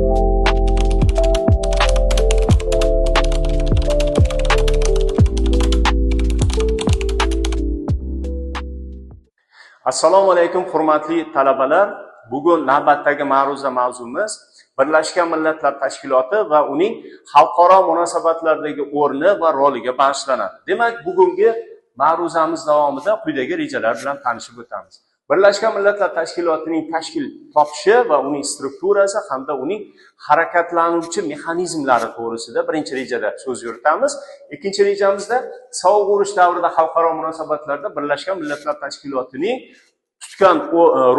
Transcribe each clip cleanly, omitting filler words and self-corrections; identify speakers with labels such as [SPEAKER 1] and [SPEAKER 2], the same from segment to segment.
[SPEAKER 1] Assalomu alaykum hurmatli talabalar. Bugun navbatdagi ma'ruza mavzumiz Birlashgan Millatlar Tashkiloti va uning xalqaro munosabatlardagi o'rni va roliga bag'ishlanadi. Demak, bugungi ma'ruzamiz davomida quyidagi rejalar bilan tanishib o'tamiz. Birlashgan Millatlar Tashkilotining tashkil topishi va uning strukturasi hamda uning harakatlanuvchi mexanizmlari to'g'risida birinchi rejada so'z yuritamiz. Ikkinchi rejamizda Sovuq urush davrida xalqaro munosabatlarda Birlashgan Millatlar Tashkilotining tutgan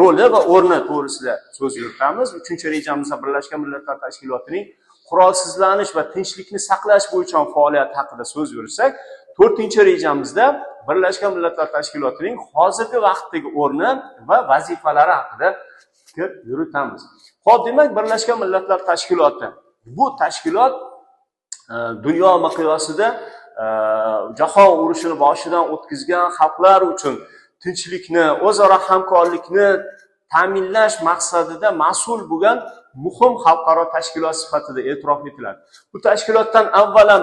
[SPEAKER 1] roli va o'rni to'g'risida so'z yuritamiz. Uchinchi rejamizda Birlashgan Millatlar Tashkilotining qurolsizlanish va tinchlikni saqlash bo'yicha faoliyati haqida so'z yuritsak, to'rtinchi rejamizda Birlashgan Millatlar Tashkilotining hozirgi vaqtdagi o'rni va vazifalari haqida fikr yuritamiz. Xo'p, demak, Birlashgan Millatlar Tashkiloti bu tashkilot dunyo miqyosida jahon urushini boshidan o'tkazgan xalqlar uchun tinchlikni, o'zaro hamkorlikni ta'minlash maqsadida mas'ul bo'lgan muhim xalqaro tashkilot sifatida e'tirof etiladi. Bu tashkilotdan avvalam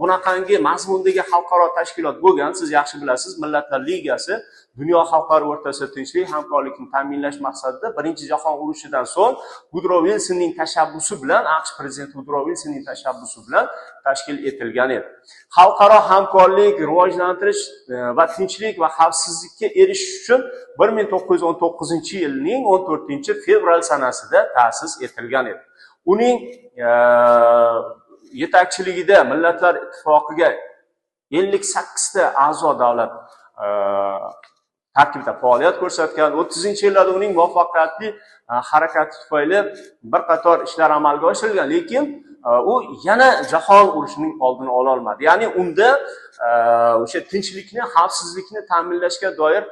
[SPEAKER 1] bunaqangi mazmundagi xalqaro tashkilot bo'lgan, siz yaxshi bilasiz, Millatlar Ligasi dunyo xalqlari o'rtasida tinchlik, hamkorlikni ta'minlash maqsadida Birinchi jahon urushidan so'ng Woodrow Wilsonning tashabbusi bilan, AQSh prezidenti Woodrow Wilsonning tashabbusi bilan tashkil etilgan edi. Xalqaro hamkorlik, rivojlantirish va tinchlik va xavfsizlikka erishish uchun 1919-yilning 14-fevral sanasida ta'sis etilgan edi. Uning yetakchiligida Millatlar Ittifoqiga 58 ta a'zo davlat tarkibida faoliyat ko'rsatgan. 30-yillarda uning muvaffaqiyatli harakati tufayli bir qator ishlar amalga oshirilgan, lekin u yana jahon urushining oldini ola olmadi. Ya'ni unda o'sha tinchlikni, xavfsizlikni ta'minlashga doir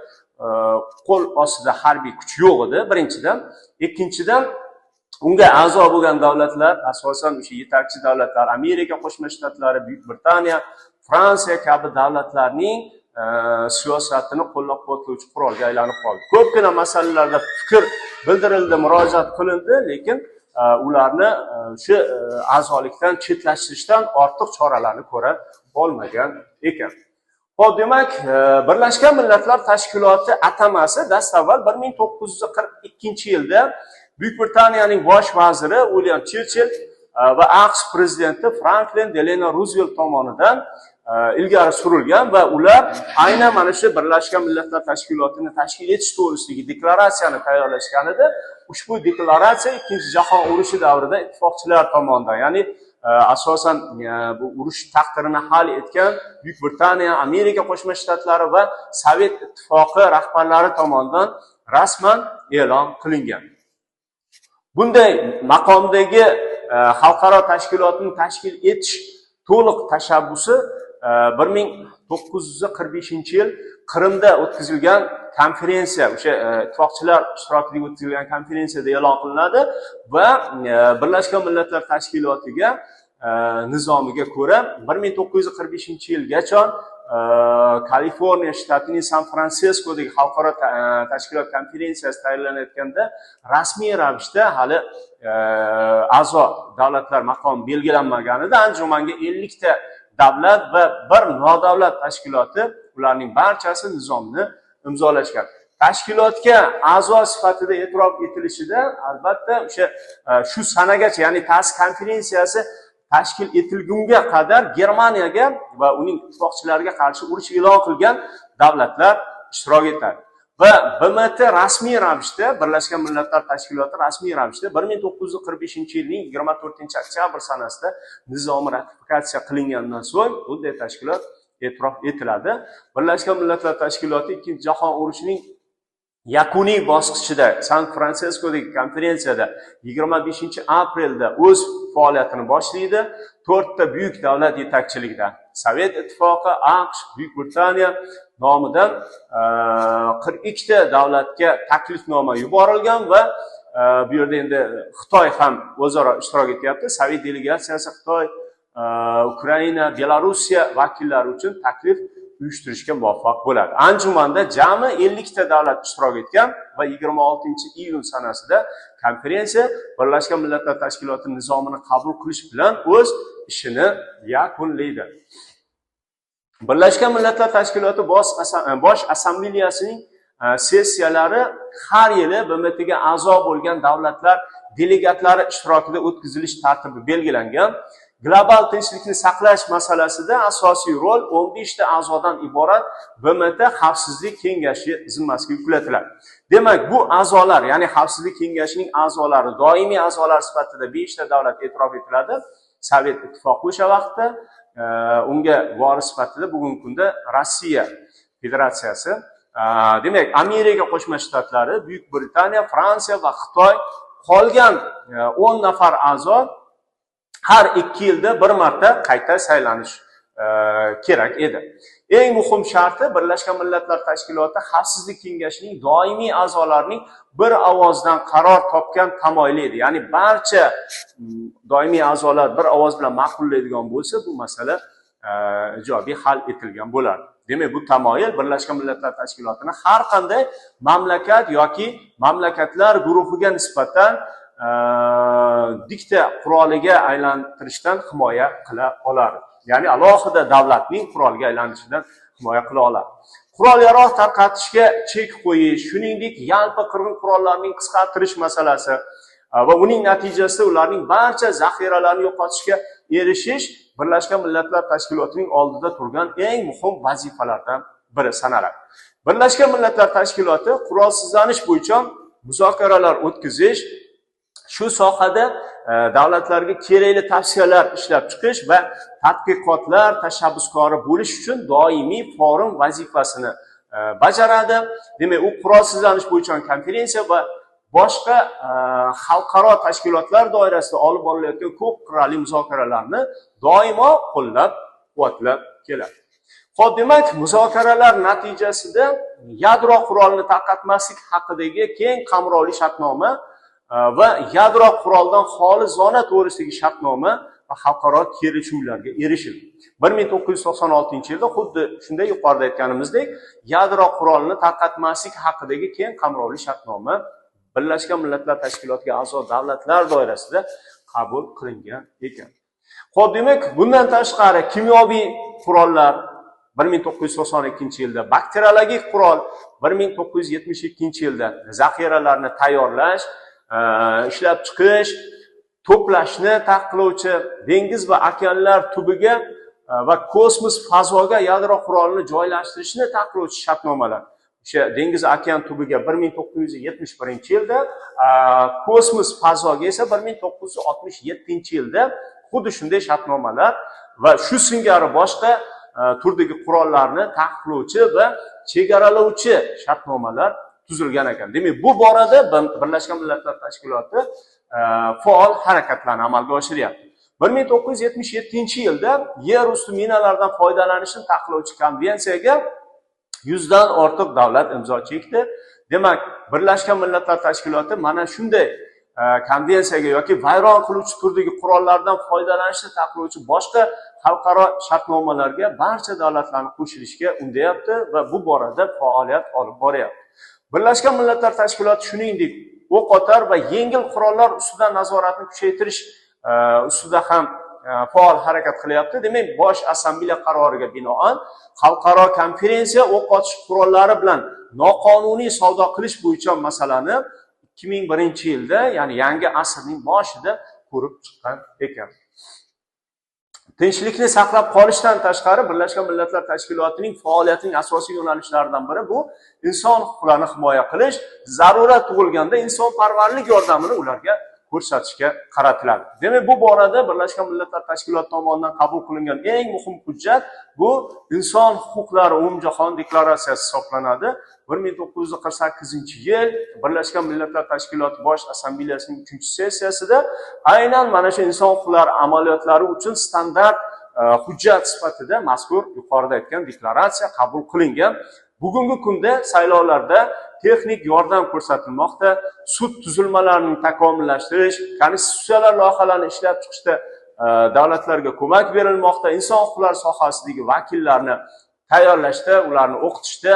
[SPEAKER 1] qo'l ostida harbiy kuch yo'q edi, birinchidan. Ikkinchidan, unga a'zo bo'lgan davlatlar, asosan o'sha yetakchi davlatlar, Amerika Qo'shma Shtatlari, Buyuk Britaniya, Fransiya kabi davlatlarning siyosatini qo'llab-quvvatlovchi qurolga aylanib qoldi. Ko'pgina masalalarda fikr bildirildi, murojaat qilindi, lekin ularni shu a'zolikdan chetlashtirishdan ortiq choralarni ko'ra olmagan ekan. Xo'p, demak, Birlashgan Millatlar Tashkiloti atamasi dastavval 1942-yilda Buyuk Britaniyaning bosh vaziri William Churchill va AQSh prezidenti Franklin Delano Roosevelt tomonidan ilgari surilgan va ular aynan mana shu Birlashgan Millatlar Tashkilotini tashkil etish to'g'risidagi deklaratsiyani tayyorlashgan edi. Ushbu deklaratsiya Ikkinchi jahon urushi davrida ittifoqchilar tomonidan, ya'ni asosan bu urush taqdirini hal etgan Buyuk Britaniya, Amerika Qo'shma Shtatlari va Sovet ittifoqi rahbarlari tomonidan rasman e'lon qilingan. Bunday maqomdagi xalqaro tashkilotni tashkil etish to'liq tashabbusi 1945-yil Qrimda o'tkazilgan konferensiya, o'sha ittifoqchilar ishtirokida o'tkazilgan konferensiyada e'lon qilinadi va Birlashgan Millatlar Tashkilotiga nizomiga ko'ra 1945-yilgacha Kaliforniya shtatining San-Fransiskodagi xalqaro tashkilot konferensiyasi tayyorlanayotganda rasmiy ravishda hali a'zo davlatlar maqomi belgilanmaganida anjumanga 50 ta davlat va bir nodavlat tashkiloti, ularning barchasi nizomni imzolashgan. Tashkilotga a'zo sifatida e'tirof etilishida albatta o'sha shu sanagacha, ya'ni ta'sis konferensiyasi tashkil etilgunga qadar Germaniyaga va uning ittifoqchilariga qarshi urush e'lon qilgan davlatlar ishtirok etadi. Va BMT rasmiy ravishda, Birlashgan Millatlar Tashkiloti rasmiy ravishda 1945-yilning 24-oktyabr sanasida nizomi ratifikatsiya qilingandan so'ng bunday tashkilot e'tirof etiladi. Birlashgan Millatlar Tashkiloti Ikkinchi jahon urushining yakuniy bosqichida San-Fransiskodagi konferensiyada 25-aprelda o'z faoliyatini boshlaydi. 4 ta buyuk davlat yetakchiligida Sovet ittifoqi, AQSh, Buyuk Britaniya nomidan 42 ta davlatga taklifnoma yuborilgan va bu yerda endi Xitoy ham o'zaro ishtirok etyapti. Sovet delegatsiyasi Xitoy, Ukraina, Belorussiya vakillari uchun taklif uyushtirishga muvaffaq bo'ladi. Anjumanda jami 50 ta davlat ishtirok etgan va 26-iyun sanasida konferensiya Birlashgan Millatlar Tashkiloti nizomini qabul qilish bilan o'z ishini yakunlaydi. Birlashgan Millatlar Tashkiloti bosh assambleyasining sessiyalari har yili BMTga a'zo bo'lgan davlatlar delegatlari ishtirokida o'tkazilish tartibi belgilangan. Global tinchlikni saqlash masalasida asosiy rol 15 ta a'zodan iborat BMT Xavfsizlik kengashi zimmasiga yuklatiladi. Demak, bu a'zolar, ya'ni Xavfsizlik kengashining a'zolari, doimiy a'zolar sifatida 5 ta davlat e'tirof etiladi. Sovet ittifoqi o'sha vaqtda unga voris sifatida bugungi kunda Rossiya Federatsiyasi, demak, Amerika Qo'shma Shtatlari, Buyuk Britaniya, Fransiya va Xitoy qolgan 10 nafar a'zo har 2 yilda bir marta qayta saylanish kerak edi. Eng muhim sharti Birlashgan Millatlar Tashkiloti Xavfsizlik kengashining doimiy a'zolarining bir ovozdan qaror topgan tamoyili edi. Ya'ni barcha doimiy a'zolar bir ovoz bilan ma'qullaydigan bo'lsa, bu masala ijobiy hal etilgan bo'lardi. Demak, bu tamoyil Birlashgan Millatlar Tashkilotini har qanday mamlakat yoki mamlakatlar guruhiga nisbatan dikta quroliga aylantirishdan himoya qila oladi. Ya'ni alohida davlatning qurolga aylanishidan himoya qila oladi. Qurol-yarog' tarqatishga chek qo'yish, shuningdek, yalpi qirg'in qurollarning qisqartirish masalasi va uning natijasida ularning barcha zaxiralarini yo'qotishga erishish Birlashgan Millatlar Tashkilotining oldida turgan eng muhim vazifalardan biri sanaladi. Birlashgan Millatlar Tashkiloti qurolsizlanish bo'yicha muzokaralar o'tkazish, shu sohada davlatlarga kerakli tavsiyalar ishlab chiqish va tadqiqotlar tashabbuskori bo'lish uchun doimiy forum vazifasini bajaradi. Demak, u qurolsizlanish bo'yicha konferensiya va boshqa xalqaro tashkilotlar doirasida olib borilayotgan ko'p qirrali muzokaralarni doimo qo'llab-quvvatlab keladi. Xo'p, demak, muzokaralar natijasida yadro qurolini tarqatmaslik haqidagi keng qamrovli shartnoma va yadro quroldan xoli zona to'g'risidagi shartnoma va xalqaro kelishuvlarga erishildi. 1996-yilda xuddi shunday yuqorida aytganimizdek, yadro qurolini tarqatmaslik haqidagi keng qamrovli shartnoma Birlashgan Millatlar Tashkilotiga a'zo davlatlar doirasida qabul qilingan ekan. Xo'p, demak, bundan tashqari kimyoviy qurollar 1992-yilda, bakteriologik qurol 1972-yilda zaxiralarni tayyorlash, ishlab chiqish, to'plashni taqiqlovchi, dengiz va okeanlar tubiga va kosmos fazoga yadro qurolini joylashtirishni taqiqlovchi shartnomalar. O'sha dengiz okean tubiga 1971-yilda, kosmos fazoga esa 1967-yilda xuddi shunday shartnomalar va shu singari boshqa turdagi qurollarni taqiqlovchi va chegaralovchi shartnomalar tuzilgan ekan. Demak, bu borada Birlashgan Millatlar Tashkiloti faol harakatlarni amalga oshiryapti. 1977-yilda yer usti minalardan foydalanishni taqiqlovchi konvensiyaga 100 dan ortiq davlat imzo chekdi. Demak, Birlashgan Millatlar Tashkiloti mana shunday konvensiyaga yoki vayron qiluvchi turdagi qurollardan foydalanishni taqiqlovchi boshqa xalqaro shartnomalarga barcha davlatlarni qo'shilishga undayapti va bu borada faoliyat olib boryapti. Birlashgan Millatlar Tashkiloti shuningdek, o'q otar va yengil qurollar ustidan nazoratni kuchaytirish ustida ham faol harakat qilyapti. Demak, bosh assambleya qaroriga binoan xalqaro konferensiya o'q otish qurollari bilan noqonuniy savdo qilish bo'yicha masalani 2001-yilda, ya'ni yangi asrning boshida ko'rib chiqqan ekan. Tinchlikni saqlab qolishdan tashqari Birlashgan Millatlar Tashkilotining faoliyatining asosiy yo'nalishlaridan biri bu inson huquqlarini himoya qilish, zarurat tug'ilganda insonparvarlik yordamini ularga ko'rsatishga qaratiladi. Demak, bu borada Birlashgan Millatlar Tashkiloti tomonidan qabul qilingan eng muhim hujjat bu inson huquqlari umumjahon deklaratsiyasi hisoblanadi. 1948-yil Birlashgan Millatlar Tashkiloti bosh assambleyasining 3-sessiyasida aynan mana shu inson huquqlari amaliyotlari uchun standart hujjat sifatida mazkur yuqorida aytgan deklaratsiya qabul qilingan. Bugungi kunda saylovlarda texnik yordam ko'rsatilmoqda, sud tuzilmalarining takomillashtirish, konstitutsiyalar loyihalarini ishlab chiqishda davlatlarga ko'mak berilmoqda, inson huquqlari sohasidagi vakillarni tayyorlashda, ularni o'qitishda,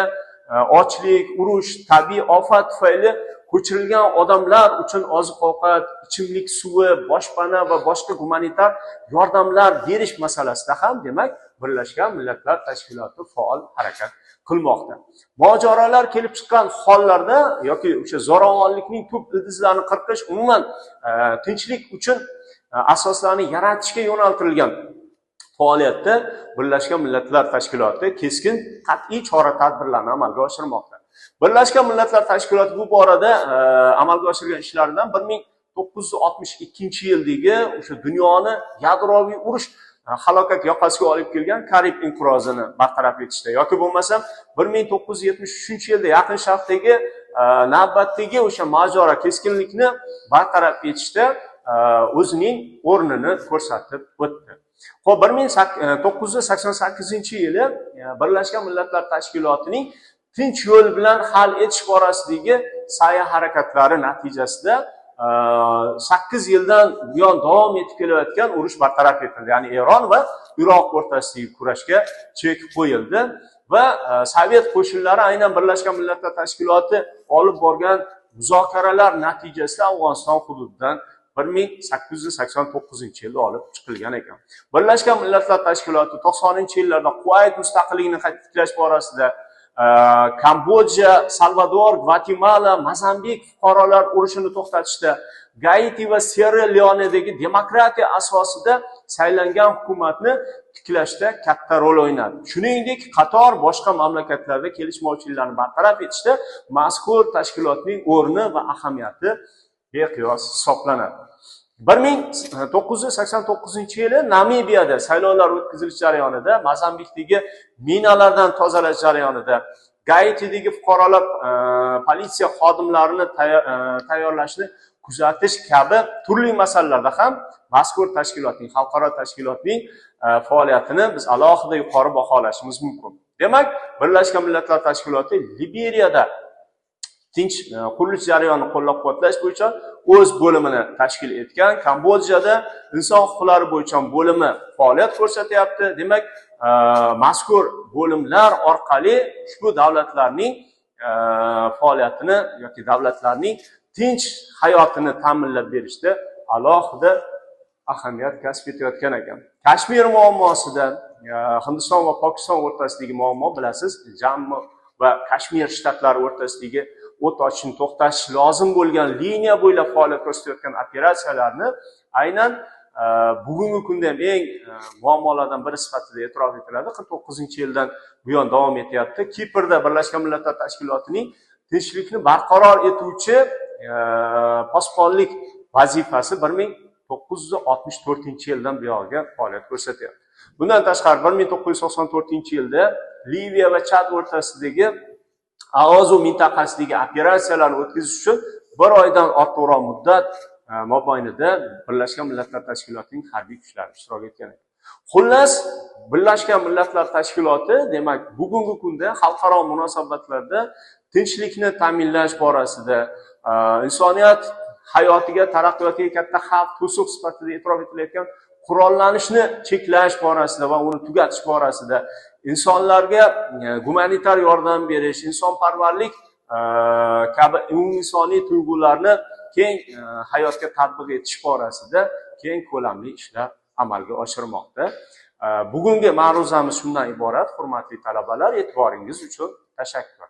[SPEAKER 1] ochlik, urush, tabiiy ofat tufayli ko'chirilgan odamlar uchun oziq-ovqat, ichimlik suvi, boshpana va boshqa gumanitar yordamlar berish masalasida ham demak Birlashgan Millatlar Tashkiloti faol harakat qilmoqda. Mojarolar kelib chiqqan hollarda yoki o'sha zo'ravonlikning tub ildizlarini qirqish, umuman tinchlik uchun asoslarni yaratishga yo'naltirilgan faoliyatda Birlashgan Millatlar Tashkiloti keskin qat'iy chora-tadbirlarni amalga oshirmoqda. Birlashgan Millatlar Tashkiloti bu borada amalga oshirgan ishlaridan 1962-yildagi o'sha dunyoni yadroviy urush halokat yoqasiga olib kelgan Karib inqirozini bartaraf etishda yoki bo'lmasa 1973-yilda Yaqin Sharqdagi navbatdagi o'sha mojaro keskinlikni bartaraf etishda o'zining o'rnini ko'rsatib o'tdi. Xo'p, 1988-yili Birlashgan Millatlar Tashkilotining tinch yo'l bilan hal etish borasidagi sa'y-harakatlari natijasida 8 yildan buyon davom etib kelayotgan urush bartaraf etildi. Ya'ni Eron va Iroq o'rtasidagi kurashga chek qo'yildi va Sovet qo'shinlari aynan Birlashgan Millatlar Tashkiloti olib borgan muzokaralar natijasida Afg'oniston hududidan 1889-yilda olib chiqilgan ekan. Birlashgan Millatlar Tashkiloti 90-yillarda Kuvayt mustaqilligini qayta tiklash borasida Kambodja, Salvador, Gvatemala, Mozambik fuqarolar urushini to'xtatishda, Gaiti va Sierra Leonedagi demokratiya asosida saylangan hukumatni tiklashda katta rol o'ynadi. Shuningdek, qator boshqa mamlakatlarda kelishmovchiliklarni bartaraf etishda mazkur tashkilotning o'rni va ahamiyati beqiyos hisoblanadi. 1989-yili Namibiyada saylovlar o'tkazilish jarayonida, Mozambikdagi minalardan tozalash jarayonida, Gaitidagi fuqarolar politsiya xodimlarini tayyorlashni kuzatish kabi turli masalalarda ham mazkur tashkilotning, xalqaro tashkilotning faoliyatini biz alohida yuqori baholashimiz mumkin. Demak, Birlashgan Millatlar Tashkiloti Liberiyada tinch qurilish jarayonini qo'llab-quvvatlash bo'yicha o'z bo'limini tashkil etgan. Kambodjada inson huquqlari bo'yicha bo'limi faoliyat ko'rsatyapti. Demak, mazkur bo'limlar orqali ushbu davlatlarning faoliyatini yoki davlatlarning tinch hayotini ta'minlab berishda alohida ahamiyat kasb etayotgan ekan. Kashmir muammosida Hindiston va Pokiston o'rtasidagi muammo bilasiz, Jammu va Kashmir shtatlari o'rtasidagi o't ochishni to'xtatish lozim bo'lgan liniya bo'ylab faoliyat ko'rsatayotgan operatsiyalarni aynan bugungi kunda ham eng muammolardan biri sifatida e'tirof etiladi. 49-yildan buyon davom etyapti. Kiprda Birlashgan Millatlar Tashkilotining tinchlikni barqaror etuvchi posbonlik vazifasi 1964-yildan buyog'iga faoliyat ko'rsatyapti. Bundan tashqari 1994-yilda Liviya va Chad o'rtasidagi Aozu mintaqasidagi operatsiyalarni o'tkazish uchun 1 oydan ortiqroq muddat mobaynida Birlashgan Millatlar Tashkilotining harbiy kuchlari ishtirok etgan. Xullas, Birlashgan Millatlar Tashkiloti demak bugungi kunda xalqaro munosabatlarda tinchlikni ta'minlash borasida, insoniyat hayotiga, taraqqiyotiga katta xavf, to'siq sifatida e'tirof etilayotgan qurollanishni cheklash borasida va uni tugatish borasida, insonlarga gumanitar yordam berish, insonparvarlik kabi umuminsoniy tuyg'ularni keng hayotga tatbiq etish borasida keng ko'lamli ishlar amalga oshirmoqda. Bugungi ma'ruzamiz shundan iborat. Hurmatli talabalar, e'tiboringiz uchun tashakkur.